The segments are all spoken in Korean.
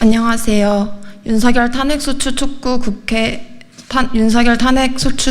안녕하세요. 윤석열 탄핵소추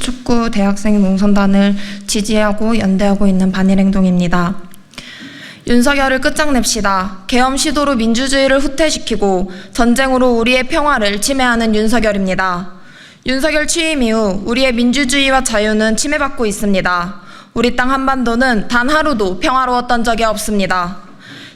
축구 대학생 농선단을 지지하고 연대하고 있는 반일행동입니다. 윤석열을 끝장냅시다. 계엄 시도로 민주주의를 후퇴시키고 전쟁으로 우리의 평화를 침해하는 윤석열입니다. 윤석열 취임 이후 우리의 민주주의와 자유는 침해받고 있습니다. 우리 땅 한반도는 단 하루도 평화로웠던 적이 없습니다.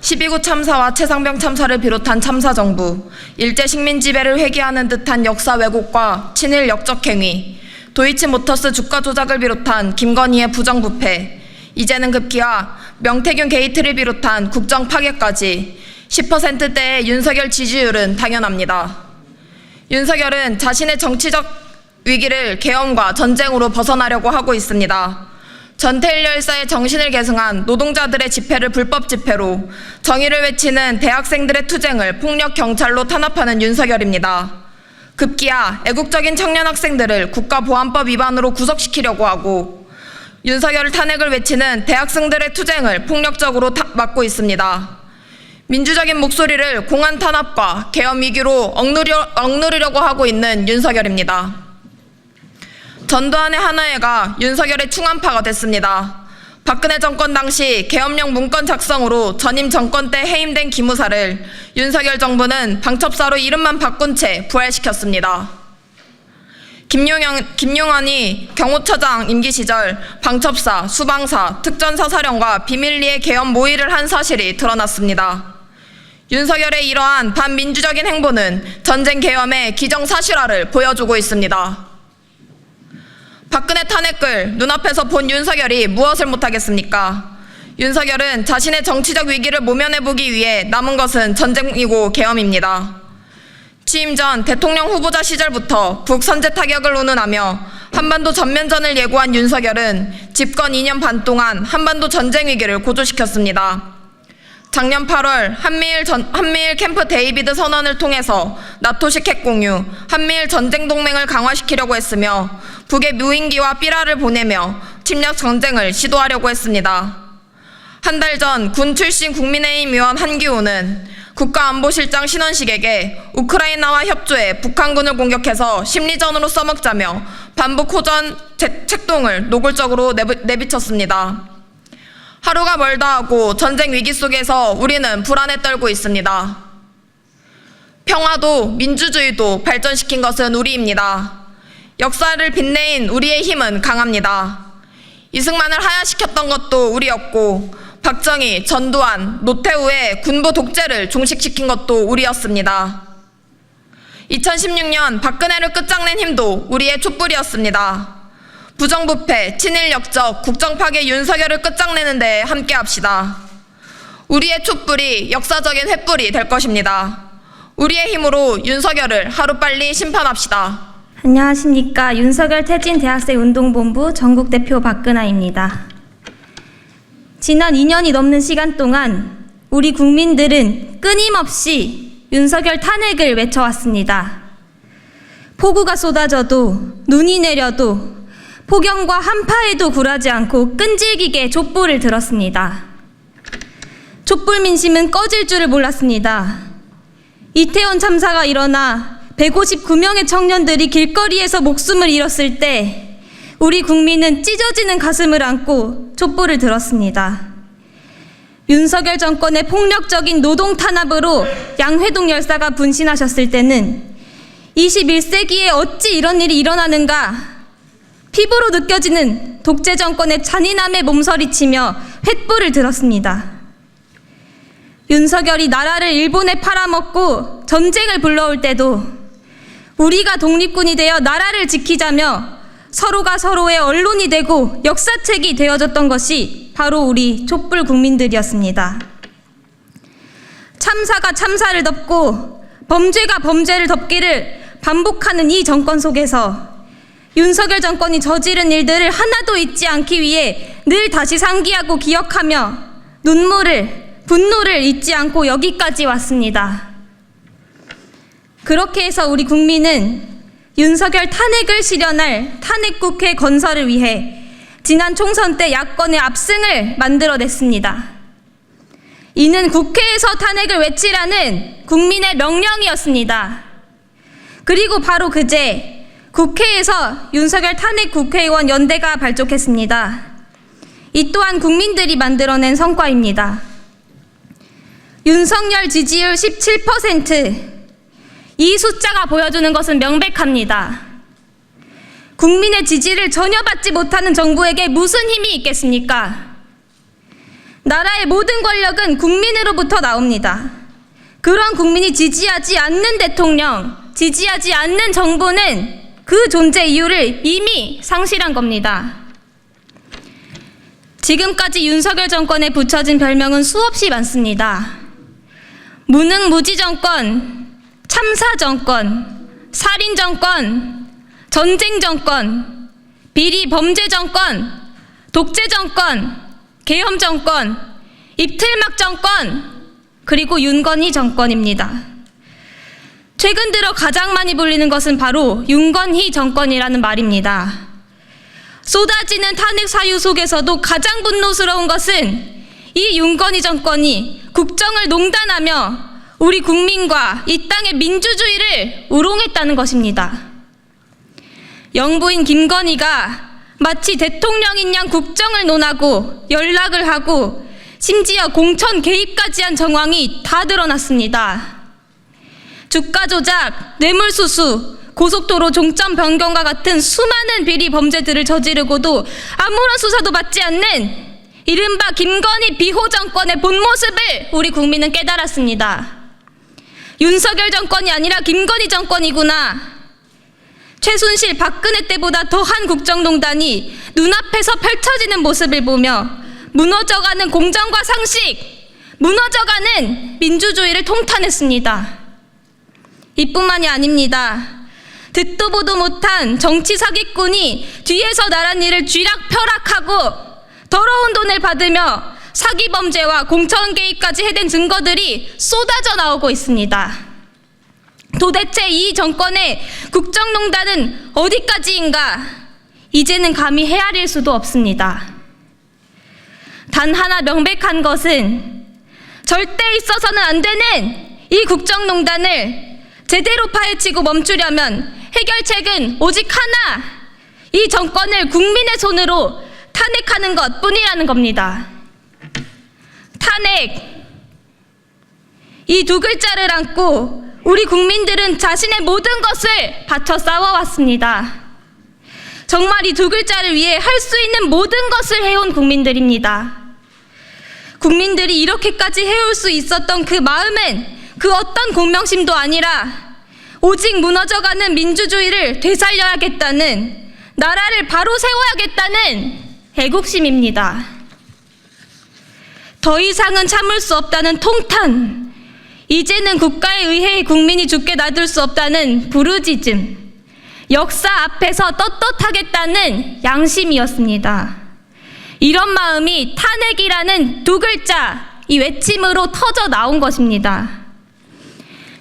12.9 참사와 최상병 참사를 비롯한 참사정부, 일제 식민 지배를 회귀하는 듯한 역사 왜곡과 친일 역적행위, 도이치모터스 주가 조작을 비롯한 김건희의 부정부패, 이제는 급기야 명태균 게이트를 비롯한 국정 파괴까지 10%대의 윤석열 지지율은 당연합니다. 윤석열은 자신의 정치적 위기를 계엄과 전쟁으로 벗어나려고 하고 있습니다. 전태일 열사의 정신을 계승한 노동자들의 집회를 불법 집회로, 정의를 외치는 대학생들의 투쟁을 폭력 경찰로 탄압하는 윤석열입니다. 급기야 애국적인 청년 학생들을 국가보안법 위반으로 구속시키려고 하고, 윤석열 탄핵을 외치는 대학생들의 투쟁을 폭력적으로 막고 있습니다. 민주적인 목소리를 공안 탄압과 계엄 위기로 억누르려고 하고 있는 윤석열입니다. 전두환의 하나회가 윤석열의 충암파가 됐습니다. 박근혜 정권 당시 계엄령 문건 작성으로 전임 정권 때 해임된 기무사를 윤석열 정부는 방첩사로 이름만 바꾼 채 부활시켰습니다. 김용환이 경호처장 임기 시절 방첩사, 수방사, 특전사사령과 비밀리에 계엄 모의를 한 사실이 드러났습니다. 윤석열의 이러한 반민주적인 행보는 전쟁 계엄의 기정사실화를 보여주고 있습니다. 박근혜 탄핵을 눈앞에서 본 윤석열이 무엇을 못하겠습니까? 윤석열은 자신의 정치적 위기를 모면해보기 위해 남은 것은 전쟁이고 계엄입니다. 취임 전 대통령 후보자 시절부터 북선제 타격을 운운하며 한반도 전면전을 예고한 윤석열은 집권 2년 반 동안 한반도 전쟁 위기를 고조시켰습니다. 작년 8월 한미일 캠프 데이비드 선언을 통해서 나토식 핵 공유, 한미일 전쟁 동맹을 강화시키려고 했으며 북에 무인기와 삐라를 보내며 침략 전쟁을 시도하려고 했습니다. 한 달 전 군 출신 국민의힘 의원 한기호는 국가안보실장 신원식에게 우크라이나와 협조해 북한군을 공격해서 심리전으로 써먹자며 반북 호전 책동을 노골적으로 내비쳤습니다. 하루가 멀다 하고 전쟁 위기 속에서 우리는 불안에 떨고 있습니다. 평화도 민주주의도 발전시킨 것은 우리입니다. 역사를 빛내인 우리의 힘은 강합니다. 이승만을 하야시켰던 것도 우리였고, 박정희, 전두환, 노태우의 군부 독재를 종식시킨 것도 우리였습니다. 2016년 박근혜를 끝장낸 힘도 우리의 촛불이었습니다. 부정부패, 친일 역적, 국정파괴 윤석열을 끝장내는 데 함께합시다. 우리의 촛불이 역사적인 횃불이 될 것입니다. 우리의 힘으로 윤석열을 하루빨리 심판합시다. 안녕하십니까. 윤석열 퇴진 대학생 운동본부 전국대표 박근아입니다. 지난 2년이 넘는 시간 동안 우리 국민들은 끊임없이 윤석열 탄핵을 외쳐왔습니다. 폭우가 쏟아져도, 눈이 내려도, 폭염과 한파에도 굴하지 않고 끈질기게 촛불을 들었습니다. 촛불 민심은 꺼질 줄을 몰랐습니다. 이태원 참사가 일어나 159명의 청년들이 길거리에서 목숨을 잃었을 때 우리 국민은 찢어지는 가슴을 안고 촛불을 들었습니다. 윤석열 정권의 폭력적인 노동 탄압으로 양회동 열사가 분신하셨을 때는 21세기에 어찌 이런 일이 일어나는가 피부로 느껴지는 독재 정권의 잔인함에 몸서리치며 횃불을 들었습니다. 윤석열이 나라를 일본에 팔아먹고 전쟁을 불러올 때도 우리가 독립군이 되어 나라를 지키자며 서로가 서로의 언론이 되고 역사책이 되어줬던 것이 바로 우리 촛불 국민들이었습니다. 참사가 참사를 덮고 범죄가 범죄를 덮기를 반복하는 이 정권 속에서 윤석열 정권이 저지른 일들을 하나도 잊지 않기 위해 늘 다시 상기하고 기억하며 분노를 잊지 않고 여기까지 왔습니다. 그렇게 해서 우리 국민은 윤석열 탄핵을 실현할 탄핵국회 건설을 위해 지난 총선 때 야권의 압승을 만들어냈습니다. 이는 국회에서 탄핵을 외치라는 국민의 명령이었습니다. 그리고 바로 그제 국회에서 윤석열 탄핵 국회의원 연대가 발족했습니다. 이 또한 국민들이 만들어낸 성과입니다. 윤석열 지지율 17%. 이 숫자가 보여주는 것은 명백합니다. 국민의 지지를 전혀 받지 못하는 정부에게 무슨 힘이 있겠습니까? 나라의 모든 권력은 국민으로부터 나옵니다. 그런 국민이 지지하지 않는 대통령, 지지하지 않는 정부는 그 존재 이유를 이미 상실한 겁니다. 지금까지 윤석열 정권에 붙여진 별명은 수없이 많습니다. 무능무지 정권, 참사 정권, 살인 정권, 전쟁 정권, 비리 범죄 정권, 독재 정권, 계엄 정권, 입틀막 정권, 그리고 윤건희 정권입니다. 최근 들어 가장 많이 불리는 것은 바로 윤건희 정권이라는 말입니다. 쏟아지는 탄핵 사유 속에서도 가장 분노스러운 것은 이 윤건희 정권이 국정을 농단하며 우리 국민과 이 땅의 민주주의를 우롱했다는 것입니다. 영부인 김건희가 마치 대통령인 양 국정을 논하고 연락을 하고 심지어 공천 개입까지 한 정황이 다 드러났습니다. 주가 조작, 뇌물수수, 고속도로 종점 변경과 같은 수많은 비리 범죄들을 저지르고도 아무런 수사도 받지 않는 이른바 김건희 비호 정권의 본 모습을 우리 국민은 깨달았습니다. 윤석열 정권이 아니라 김건희 정권이구나. 최순실, 박근혜 때보다 더한 국정농단이 눈앞에서 펼쳐지는 모습을 보며 무너져가는 공정과 상식, 무너져가는 민주주의를 통탄했습니다. 이뿐만이 아닙니다. 듣도 보도 못한 정치 사기꾼이 뒤에서 나란 일을 쥐락펴락하고 더러운 돈을 받으며 사기 범죄와 공천 개입까지 해댄 증거들이 쏟아져 나오고 있습니다. 도대체 이 정권의 국정농단은 어디까지인가? 이제는 감히 헤아릴 수도 없습니다. 단 하나 명백한 것은 절대 있어서는 안 되는 이 국정농단을 제대로 파헤치고 멈추려면 해결책은 오직 하나, 이 정권을 국민의 손으로 탄핵하는 것뿐이라는 겁니다. 탄핵. 이 두 글자를 안고 우리 국민들은 자신의 모든 것을 바쳐 싸워왔습니다. 정말 이 두 글자를 위해 할 수 있는 모든 것을 해온 국민들입니다. 국민들이 이렇게까지 해올 수 있었던 그 마음은 그 어떤 공명심도 아니라 오직 무너져가는 민주주의를 되살려야겠다는, 나라를 바로 세워야겠다는 애국심입니다. 더 이상은 참을 수 없다는 통탄, 이제는 국가에 의해 국민이 죽게 놔둘 수 없다는 부르짖음, 역사 앞에서 떳떳하겠다는 양심이었습니다. 이런 마음이 탄핵이라는 두 글자, 이 외침으로 터져 나온 것입니다.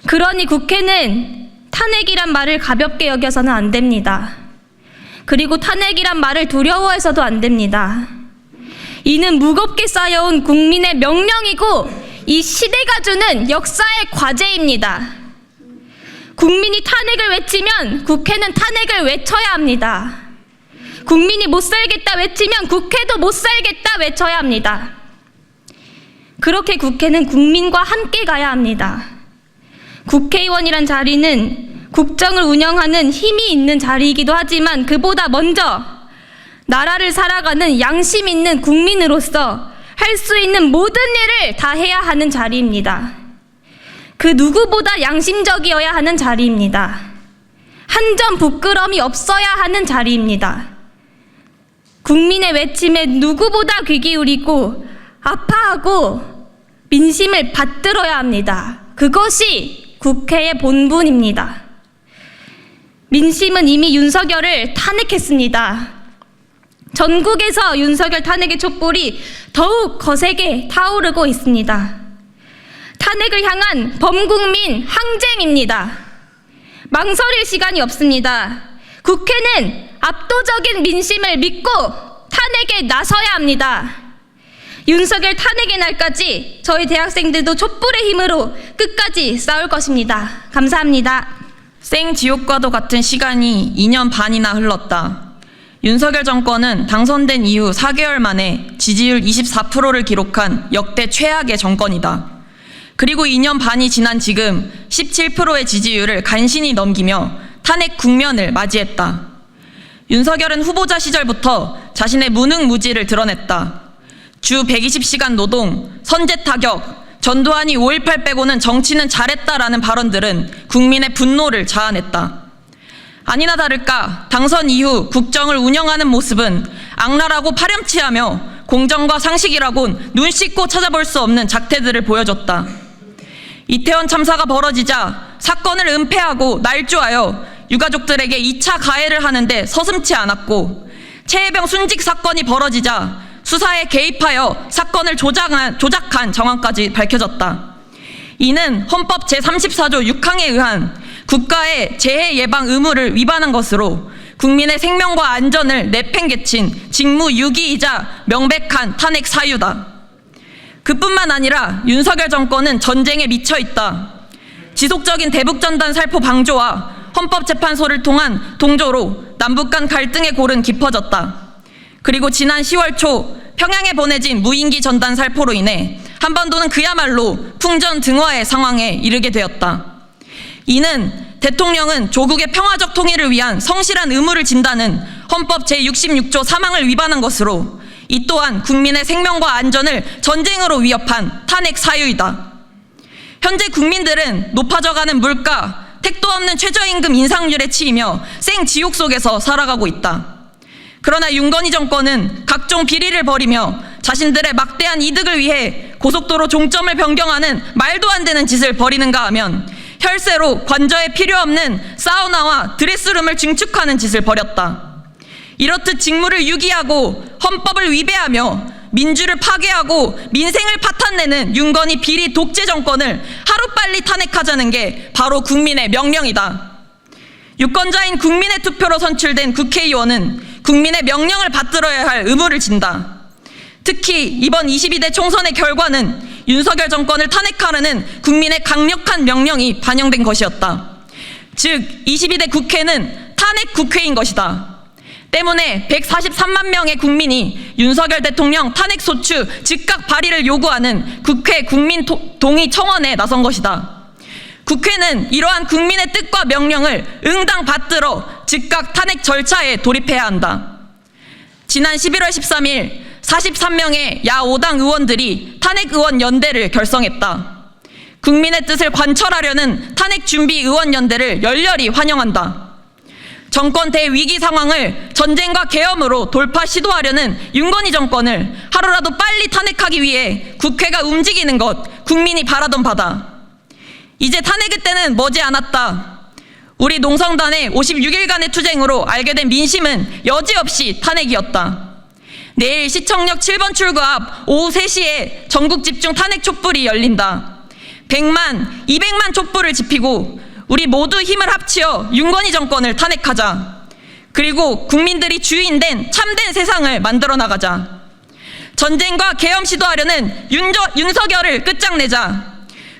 그러니 국회는 탄핵이란 말을 가볍게 여겨서는 안 됩니다. 그리고 탄핵이란 말을 두려워해서도 안 됩니다. 이는 무겁게 쌓여온 국민의 명령이고 이 시대가 주는 역사의 과제입니다. 국민이 탄핵을 외치면 국회는 탄핵을 외쳐야 합니다. 국민이 못 살겠다 외치면 국회도 못 살겠다 외쳐야 합니다. 그렇게 국회는 국민과 함께 가야 합니다. 국회의원이란 자리는 국정을 운영하는 힘이 있는 자리이기도 하지만 그보다 먼저 나라를 살아가는 양심 있는 국민으로서 할 수 있는 모든 일을 다 해야 하는 자리입니다. 그 누구보다 양심적이어야 하는 자리입니다. 한 점 부끄러움이 없어야 하는 자리입니다. 국민의 외침에 누구보다 귀 기울이고 아파하고 민심을 받들어야 합니다. 그것이 국회의 본분입니다. 민심은 이미 윤석열을 탄핵했습니다. 전국에서 윤석열 탄핵의 촛불이 더욱 거세게 타오르고 있습니다. 탄핵을 향한 범국민 항쟁입니다. 망설일 시간이 없습니다. 국회는 압도적인 민심을 믿고 탄핵에 나서야 합니다. 윤석열 탄핵의 날까지 저희 대학생들도 촛불의 힘으로 끝까지 싸울 것입니다. 감사합니다. 생지옥과도 같은 시간이 2년 반이나 흘렀다. 윤석열 정권은 당선된 이후 4개월 만에 지지율 24%를 기록한 역대 최악의 정권이다. 그리고 2년 반이 지난 지금 17%의 지지율을 간신히 넘기며 탄핵 국면을 맞이했다. 윤석열은 후보자 시절부터 자신의 무능무지를 드러냈다. 주 120시간 노동, 선제 타격, 전두환이 5.18 빼고는 정치는 잘했다라는 발언들은 국민의 분노를 자아냈다. 아니나 다를까 당선 이후 국정을 운영하는 모습은 악랄하고 파렴치하며 공정과 상식이라곤 눈 씻고 찾아볼 수 없는 작태들을 보여줬다. 이태원 참사가 벌어지자 사건을 은폐하고 날조하여 유가족들에게 2차 가해를 하는데 서슴지 않았고, 최혜병 순직 사건이 벌어지자 수사에 개입하여 사건을 조작한 정황까지 밝혀졌다. 이는 헌법 제34조 6항에 의한 국가의 재해 예방 의무를 위반한 것으로 국민의 생명과 안전을 내팽개친 직무유기이자 명백한 탄핵 사유다. 그뿐만 아니라 윤석열 정권은 전쟁에 미쳐 있다. 지속적인 대북전단 살포 방조와 헌법재판소를 통한 동조로 남북 간 갈등의 골은 깊어졌다. 그리고 지난 10월 초 평양에 보내진 무인기 전단 살포로 인해 한반도는 그야말로 풍전등화의 상황에 이르게 되었다. 이는 대통령은 조국의 평화적 통일을 위한 성실한 의무를 진다는 헌법 제66조 3항을 위반한 것으로, 이 또한 국민의 생명과 안전을 전쟁으로 위협한 탄핵 사유이다. 현재 국민들은 높아져가는 물가, 택도 없는 최저임금 인상률에 치이며 생지옥 속에서 살아가고 있다. 그러나 윤건희 정권은 각종 비리를 벌이며 자신들의 막대한 이득을 위해 고속도로 종점을 변경하는 말도 안 되는 짓을 벌이는가 하면 혈세로 관저에 필요 없는 사우나와 드레스룸을 증축하는 짓을 벌였다. 이렇듯 직무를 유기하고 헌법을 위배하며 민주를 파괴하고 민생을 파탄내는 윤건희 비리 독재 정권을 하루빨리 탄핵하자는 게 바로 국민의 명령이다. 유권자인 국민의 투표로 선출된 국회의원은 국민의 명령을 받들어야 할 의무를 진다. 특히 이번 22대 총선의 결과는 윤석열 정권을 탄핵하라는 국민의 강력한 명령이 반영된 것이었다. 즉 22대 국회는 탄핵 국회인 것이다. 때문에 143만 명의 국민이 윤석열 대통령 탄핵 소추 즉각 발의를 요구하는 국회 국민 동의 청원에 나선 것이다. 국회는 이러한 국민의 뜻과 명령을 응당 받들어 즉각 탄핵 절차에 돌입해야 한다. 지난 11월 13일 43명의 야 5당 의원들이 탄핵의원연대를 결성했다. 국민의 뜻을 관철하려는 탄핵준비의원연대를 열렬히 환영한다. 정권 대위기 상황을 전쟁과 계엄으로 돌파 시도하려는 윤건희 정권을 하루라도 빨리 탄핵하기 위해 국회가 움직이는 것 국민이 바라던 바다. 이제 탄핵의 때는 머지 않았다. 우리 농성단의 56일간의 투쟁으로 알게 된 민심은 여지없이 탄핵이었다. 내일 시청역 7번 출구 앞 오후 3시에 전국 집중 탄핵 촛불이 열린다. 100만, 200만 촛불을 지피고 우리 모두 힘을 합치어 윤건희 정권을 탄핵하자. 그리고 국민들이 주인된 참된 세상을 만들어 나가자. 전쟁과 계엄 시도하려는 윤석열을 끝장내자.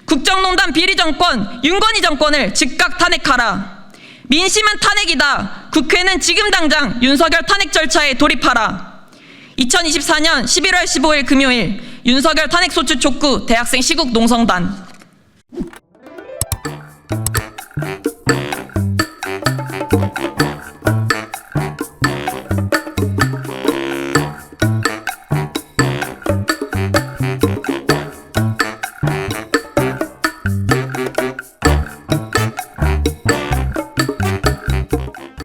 국정농단 비리 정권 윤건희 정권을 즉각 탄핵하라. 민심은 탄핵이다. 국회는 지금 당장 윤석열 탄핵 절차에 돌입하라. 2024년 11월 15일 금요일 윤석열 탄핵소추 촉구 대학생 시국 농성단.